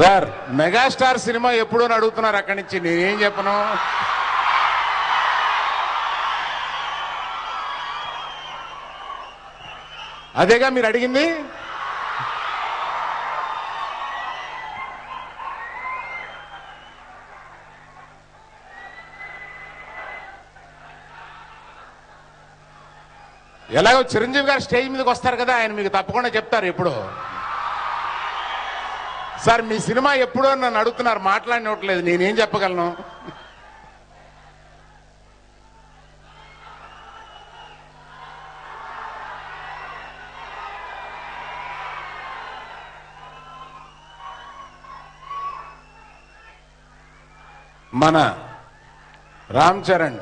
Sir megastar cinema ఎప్పుడో అడుగుతున్నారు అక్కడి నుంచి, నేనేం చెప్పను. అదేగా మీరు అడిగింది. ఎలాగో చిరంజీవి గారు స్టేజ్ మీదకి వస్తారు కదా, ఆయన మీకు తప్పకుండా చెప్తారు ఎప్పుడు. సార్ మీ సినిమా ఎప్పుడో నన్ను అడుగుతున్నారు, మాట్లాడినట్లేదు, నేనేం చెప్పగలను. మన రామ్ చరణ్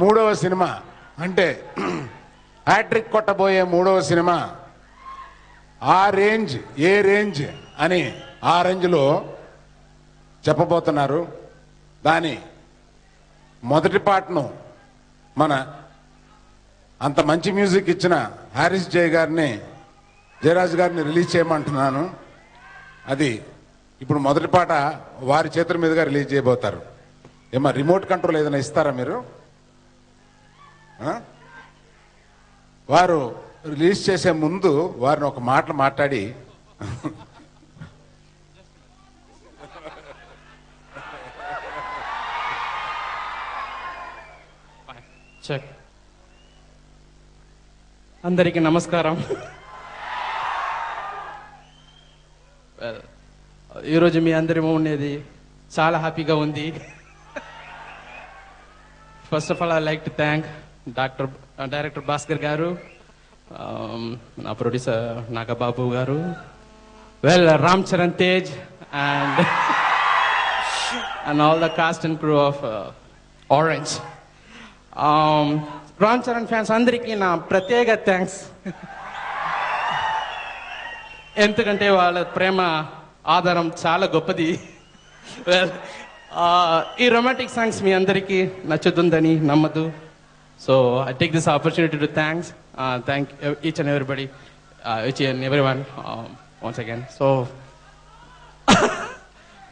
మూడవ సినిమా అంటే హ్యాట్రిక్ కొట్టబోయే మూడవ సినిమా ఆ రేంజ్ ఏ రేంజ్ అని ఆ రేంజ్లో చెప్పబోతున్నారు. దాని మొదటి పాటను మన అంత మంచి మ్యూజిక్ ఇచ్చిన హారిస్ జయరాజ్ గారిని రిలీజ్ చేయమంటున్నాను. అది ఇప్పుడు మొదటి పాట వారి చేతుల మీదుగా రిలీజ్ చేయబోతారు. ఏమా రిమోట్ కంట్రోల్ ఏదైనా ఇస్తారా మీరు? వారు రిలీజ్ చేసే ముందు వారిని ఒక మాట మాట్లాడి చెక్. అందరికీ నమస్కారం. ఈరోజు మీ అందరి ఉండేది చాలా హ్యాపీగా ఉంది. First of all I like to thank director Bhaskar గారు, నా ప్రొడ్యూసర్ నాగబాబు గారు, Ram Charan Tej and all the cost and crew of orange. Ram Charan fans అందరికీ నా ప్రత్యేక థ్యాంక్స్. ఎందుకంటే వాళ్ళ ప్రేమ ఆధారం చాలా గొప్పది. ఈ రొమాంటిక్ సాంగ్స్ మీ అందరికీ నచ్చుతుందని నమ్మదు. So I take this opportunity to thank each and everybody, each and everyone once again. So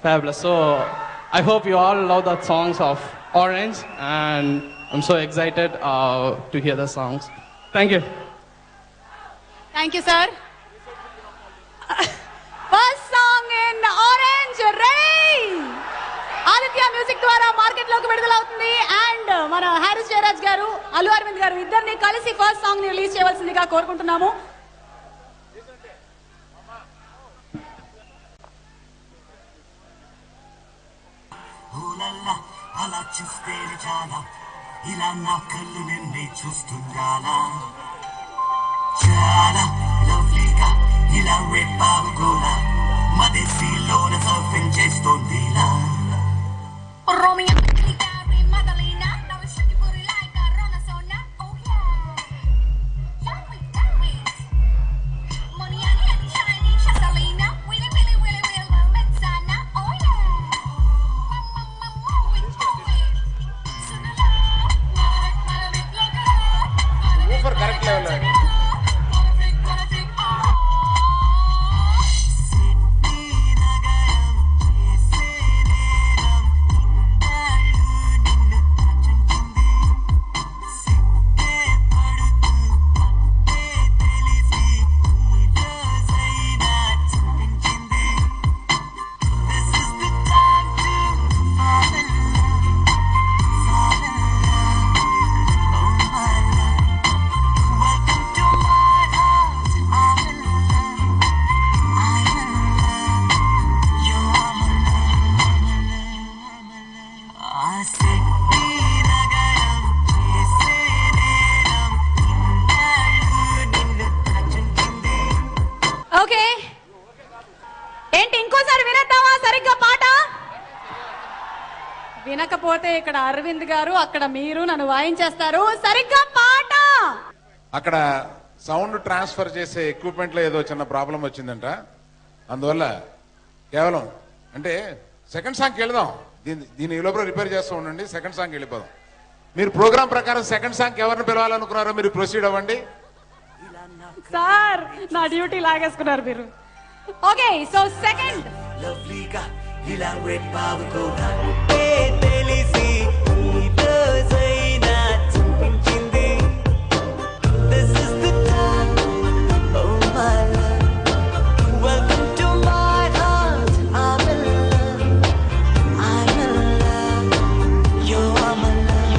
fabulous. So I hope you all love the songs of Orange, and I'm so excited to hear the songs. Thank you. Thank you, sir. First song in Orange, ready? Aditya music ద్వారా market లోకి విడుదలవుతుంది. And మన Harris Jayaraj గారు, అల్లు అరవింద్ గారు ఇద్దరిని కలిసి first song ని release చేయవలసిందిగా కోరుకుంటున్నాము. అలా చూస్తే చాలా ఇలా నా కళ్ళు నిన్నే చూస్తుండాలా, చాలా లవ్లీగా ఇలా రేపావు కూడా మదేశీలోన surfing చేస్తోందిలా. Romeo Gary Madalena, now it's shaky booty like a Ronasona. Oh yeah, shall we do it? Money and shiny Chasalina, Willy Willy Willy Willy Menzana. Oh yeah, mama we do it. Sunala, mala look woofer correct level. Okay, ఏంటి ఇంకోసారి వినేద్దామా సరిగ్గా పాట? వినకపోతే ఇక్కడ అరవింద్ గారు, అక్కడ మీరు నన్ను వాయించేస్తారు. సరిగ్గా పాట. అక్కడ సౌండ్ ట్రాన్స్ఫర్ చేసే ఎక్విప్మెంట్ లో ఏదో చిన్న ప్రాబ్లం వచ్చిందంట. అందువల్ల కేవలం అంటే సెకండ్ సాంగ్కి వెళదాం. దీని ఈ లోపల రిపేర్ చేస్తూ ఉండండి. సెకండ్ సాంగ్కి వెళ్ళిపోదాం. మీరు ప్రోగ్రామ్ ప్రకారం సెకండ్ సాంగ్కి ఎవరిని పిలవాలనుకున్నారో మీరు ప్రొసీడ్ అవ్వండి. సార్ నా డ్యూటీ లాగేసుకున్నారు మీరు. ఓకే సో సెకండ్ లవ్లీగా ఇలా రెప్పవుకోగా తెలిసి ఈ రోజైనా చూపించింది. This is the time, oh my love. Welcome to my heart. I'm in love. I'm in love. You are my love.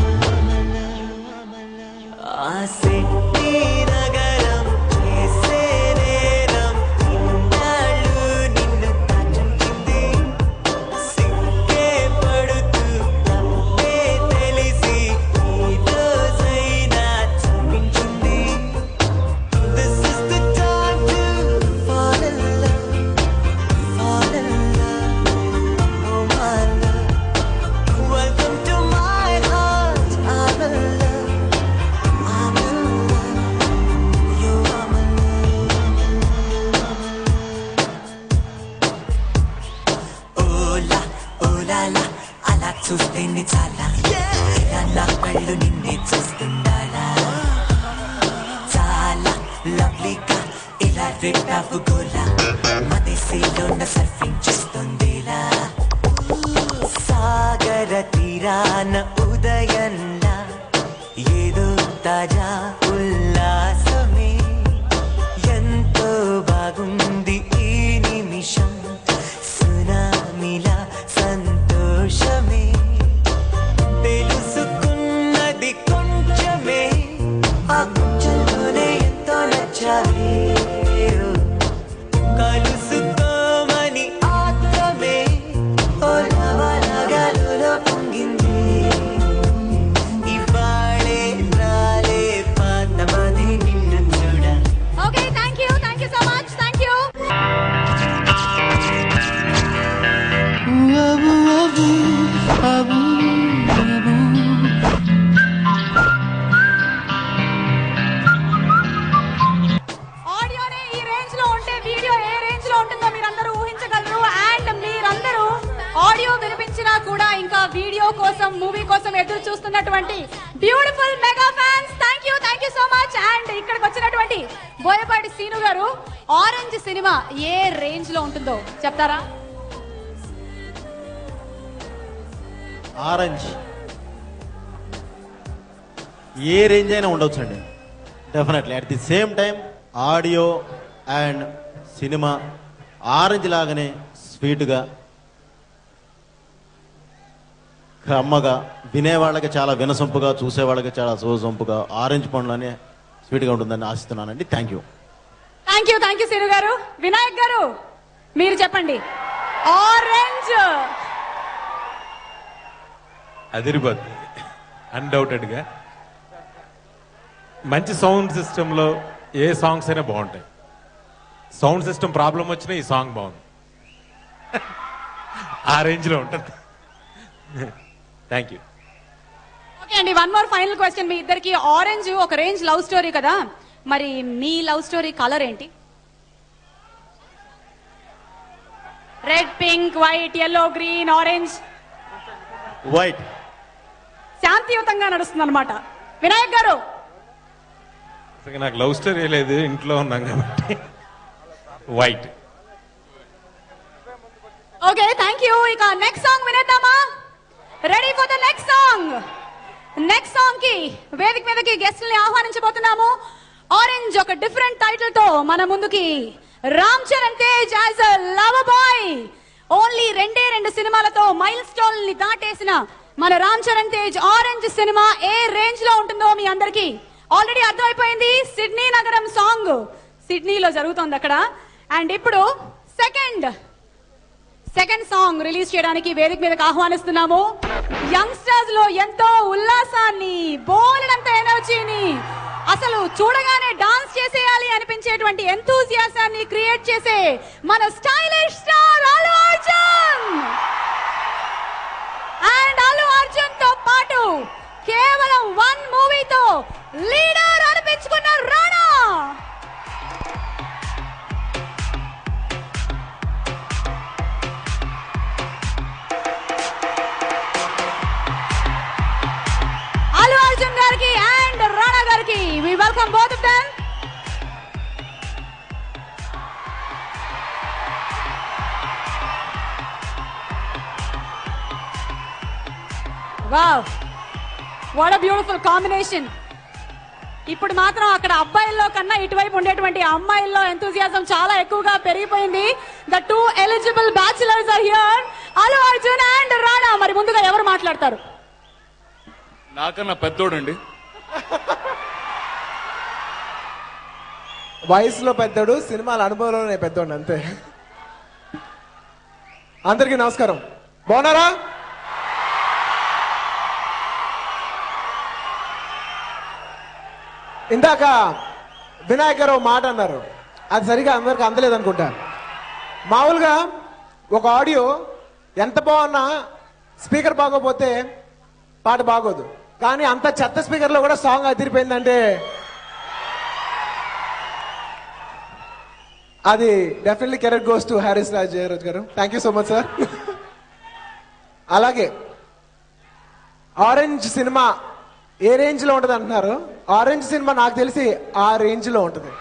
ఆ సిట్టి నగరం చేసే నేరం ఇన్నాళ్ళు నిన్ను తాచుంచింది. సిగ్గే పడుతూ తప్పే తెలిసి ఈ రోజైనా చూపించింది. This is the time to fall in love, fall in love, oh my love. Welcome to my heart. I'm in love, I'm in love. You are my love. Ola, ola la, అలా చూస్తేనే చాలా ఇలా నా కళ్ళు నిన్నే చూస్తుండాలా. చాలా లవ్లీగా ఇలా రెప్పవుకోలా మదేశీలోన surfing చేస్తుందిలా. సాగర తీరాన ఉదయంలా ఏదో తాజా ఉల్లాసమే. ఎంతో బాగుంది ఈ నిమిషం సునామిలా సంతోషమే. తెలుసుకున్నది కొంచెమే ఆ కొంచెంలోనే ఎంతో నచ్చావే. కలుసుకోమని ఆత్రమే ఓ లవలగలులో పొంగింది. ఇవాళే రాలే పాతమది నిన్ను చూడ. Okay thank you so much thank you. ఆడియోనే ఈ రేంజ్ లో ఉంటే వీడియో ఏ రేంజ్ లో ఉంటుందో మీరందరూ ఊహించగలరు. అండ్ మీరందరూ ఆడియో వినిపించినా కూడా ఇంకా వీడియో కోసం మూవీ కోసం ఎదురు చూస్తున్నటువంటి beautiful mega fans thank you so much. And ఇక్కడికి వచ్చినటువంటి బోయపాటి సీను గారు ఆరెంజ్ సినిమా ఏ రేంజ్ లో ఉంటుందో చెప్తారా? ఆరెంజ్ ఏ రేంజ్ అయినా ఉండొచ్చండి definitely. At the same time audio and cinema orange లాగానే స్వీట్గా కమ్మగా వినేవాళ్ళకి చాలా వినసొంపుగా చూసేవాళ్ళకి చాలా సోసొంపుగా ఆరెంజ్ పండ్లోనే స్వీట్గా ఉంటుందని ఆశిస్తున్నానండి. థ్యాంక్ యూ సీను గారు. వినాయక్ గారు మీరు చెప్పండి. ఆరెంజ్ అదిరిపోద్ది అన్డౌటెడ్గా. మంచి సౌండ్ సిస్టంలో ఏ సాంగ్స్ అయినా బాగుంటాయి. సౌండ్ సిస్టమ్ ప్రాబ్లం వచ్చినా ఈ సాంగ్ బాగుంది. ఆ రేంజ్లో ఉంటుంది. Thank you. ఓకే అండి వన్ మోర్ ఫైనల్ క్వశ్చన్ మీ ఇద్దరికి. ఆరెంజ్ ఒక రేంజ్ లవ్ స్టోరీ కదా, మరి మీ లవ్ స్టోరీ కలర్ ఏంటి? Red, pink, white, yellow, green, orange, white. శాంతియుతంగా నడుస్తుంది అనమాట. వినాయక్ గారు అసలు నాకు లవ్ స్టోరీ లేదు, ఇంట్లో ఉన్నాం కాబట్టి వైట్. Okay thank you. ఇక నెక్స్ట్ సాంగ్ వినేద్దామా? Ready for the next song. Next song కి వేదిక మీదకి గెస్ట్ని ఆహ్వానించబోతున్నాము. ఆరెంజ్ ఒక డిఫరెంట్ టైటిల్ తో మన ముందుకి Ram Charan Tej as a lover boy. Only రెండు సినిమాలతో మైల్ స్టోన్ ని దాటేసిన మన రామ్ చరణ్ తేజ్ ఆరెంజ్ సినిమా ఏ రేంజ్ లో ఉంటుందో మీ అందరికి ఆల్రెడీ అర్థమైపోయింది. సిడ్నీ నగరం సాంగ్ సిడ్నీలో జరుగుతోంది అక్కడ. అండ్ ఇప్పుడు సెకండ్ సాంగ్ రిలీజ్ చేయడానికి వేదిక మీదకి ఆహ్వానిస్తున్నాము. యంగ్స్టర్స్ లో ఎంతో ఉల్లాసాన్ని, బోలెడంత ఎనర్జీని, అసలు చూడగానే డాన్స్ చేసేయాలి అనిపించేటువంటి ఎంతూజియాసాన్ని క్రియేట్ చేసే మన stylish star Allu Arjun. And Allu Arjun తో పాటు కేవలం వన్ మూవీతో లీడర్ అనిపించుకున్న రాణా. అల్లు అర్జున్ గారికి అండ్ రాణా గారికి we welcome both of them. Wow, what a beautiful combination. ఇప్పుడు మాత్రం అక్కడ అబ్బాయిల్లో కన్నా ఇటువైపు ఉండేటువంటి అమ్మాయిల్లో ఎంతూజియాజం చాలా ఎక్కువగా పెరిగిపోయింది. The two eligible bachelors are here, Allu Arjun and Rana. మరి ముందుగా ఎవరు మాట్లాడతారు? నాకన్నా పెద్దోడండి. వయసులో పెద్దోడు, సినిమాల అనుభవంలోనే పెద్దోడు, అంతే. అందరికీ నమస్కారం. బాగున్నారా? ఇందాక వినాయక్ గారు మాట అన్నారు, అది సరిగా అందరికి అందలేదు అనుకుంటా. మామూలుగా ఒక ఆడియో ఎంత బాగున్నా స్పీకర్ బాగోపోతే పాట బాగోదు, కానీ అంత చెత్త స్పీకర్లో కూడా సాంగ్ అదిరిపోయిందంటే అది definitely correct goes to Harris Raj Jayaraj గారు. Thank you so much sir. అలాగే ఆరెంజ్ సినిమా ఏ రేంజ్ లో ఉంటుంది అంటున్నారు. ఆరెంజ్ సినిమా నాకు తెలిసి ఆ రేంజ్ లో ఉంటుంది.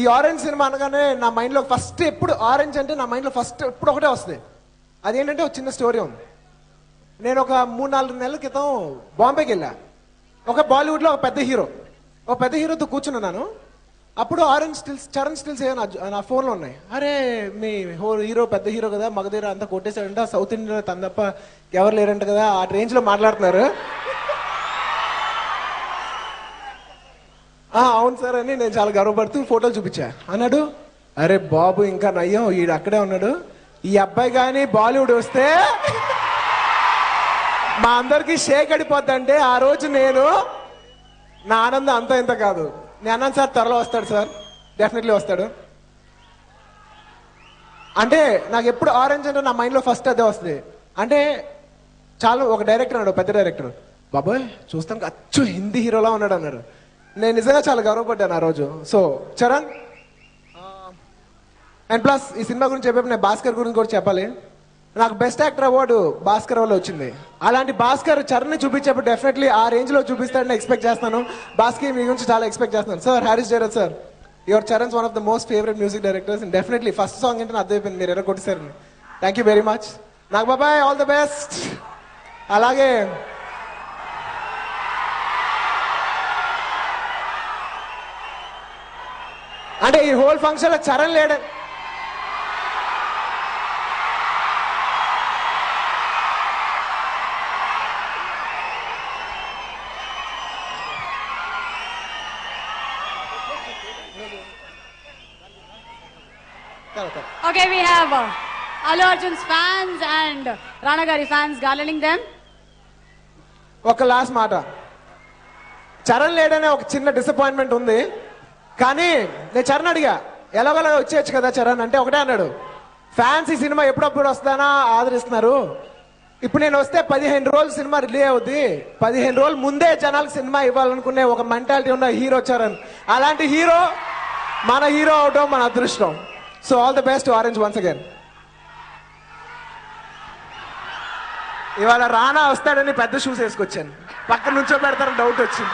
ఈ ఆరెంజ్ సినిమా అనగానే నా మైండ్ లో ఫస్ట్ ఎప్పుడు ఆరెంజ్ అంటే నా మైండ్ లో ఫస్ట్ ఎప్పుడు ఒకటే వస్తుంది. అదేంటంటే ఒక చిన్న స్టోరీ ఉంది. నేను ఒక 3-4 నెలల క్రితం బాంబేకి వెళ్ళా. ఒక బాలీవుడ్ లో ఒక పెద్ద హీరోతో కూర్చున్నాను. అప్పుడు ఆరెంజ్ స్టిల్స్, చరణ్ స్టిల్స్ నా ఫోన్లో ఉన్నాయి. అరే మీ హీరో పెద్ద హీరో కదా, మగధీర అంతా కొట్టేశాడంట, సౌత్ ఇండియాలో తన తప్ప ఎవరు లేరంట కదా, ఆ రేంజ్ లో మాట్లాడుతున్నారు. అవును సార్ అని నేను చాలా గర్వపడుతూ ఫోటోలు చూపించా. అన్నాడు, అరే బాబు ఇంకా నయ్యం, ఈడు అక్కడే ఉన్నాడు, ఈ అబ్బాయి కానీ బాలీవుడ్ వస్తే మా అందరికి షేక్ అడిపోద్దంటే ఆ రోజు నేను నా ఆనందం అంతా ఇంత కాదు. నేను అన్నాను సార్ త్వరలో వస్తాడు సార్, డెఫినెట్లీ వస్తాడు. అంటే నాకు ఎప్పుడు ఆరెంజ్ అంటే నా మైండ్లో ఫస్ట్ అదే వస్తుంది. అంటే చాలా ఒక డైరెక్టర్ అన్నాడు, పెద్ద డైరెక్టర్, బాబాయ్ చూస్తానికి అచ్చు హిందీ హీరోలా ఉన్నాడు అన్నారు. నేను నిజంగా చాలా గర్వపడ్డాను ఆ రోజు. సో చరణ్ అండ్ ప్లస్ ఈ సినిమా గురించి చెప్పేప్పుడు నేను భాస్కర్ గురించి కూడా చెప్పాలి. నాకు బెస్ట్ యాక్టర్ అవార్డు భాస్కర్ వల్ల వచ్చింది. అలాంటి భాస్కర్ చరణ్ చూపించేప్పుడు డెఫినెట్లీ ఆ రేంజ్ లో చూపిస్తాడని ఎక్స్పెక్ట్ చేస్తాను. భాస్కర్ మీ గురించి చాలా ఎక్స్పెక్ట్ చేస్తాను. Sir Harris Jayaraj sir, your Charan's one of the most favourite music directors. Definitely first song అంటే అర్థమైపోయింది మీరు ఎలా కొట్టేశారని. Thank you very much. నాకు బాబాయ్ ఆల్ ద బెస్ట్. అలాగే అంటే ఈ హోల్ ఫంక్షన్ లో చరణ్ లేడు. Okay, we have Allu Arjun's fans and Rana Gari fans garlanding them. ఒక లాస్ట్ మాట, చరణ్ లేడనే ఒక చిన్న డిసప్పాయింట్మెంట్ ఉంది. కానీ నేను చరణ్ అడిగా ఎలాగోలా వచ్చేయచ్చు కదా చరణ్ అంటే ఒకటే అన్నాడు, ఫ్యాన్స్ ఈ సినిమా ఎప్పుడప్పుడు వస్తానా ఆదరిస్తున్నారు, ఇప్పుడు నేను వస్తే 15 రోజులు సినిమా రిలీజ్ అవుద్ది, 15 రోజులు ముందే జనాలకు సినిమా ఇవ్వాలనుకునే ఒక మెంటాలిటీ ఉన్న హీరో చరణ్. అలాంటి హీరో మన హీరో అవడం మన అదృష్టం. So all the best to orange once again. ఇవాళ రానా వస్తాడని పెద్ద షూస్ వేసుకొచ్చాను, పక్కన నుంచో పెడతారని డౌట్ వచ్చింది.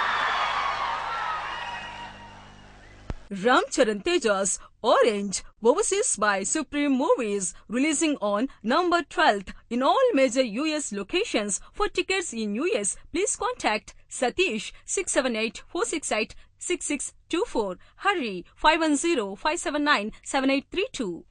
Ram Charan Tejas Orange, overseas by Supreme Movies, releasing on November 12th in all major US locations. For tickets in US, please contact Satish 678-468-6624. Hurry 510-579-7832.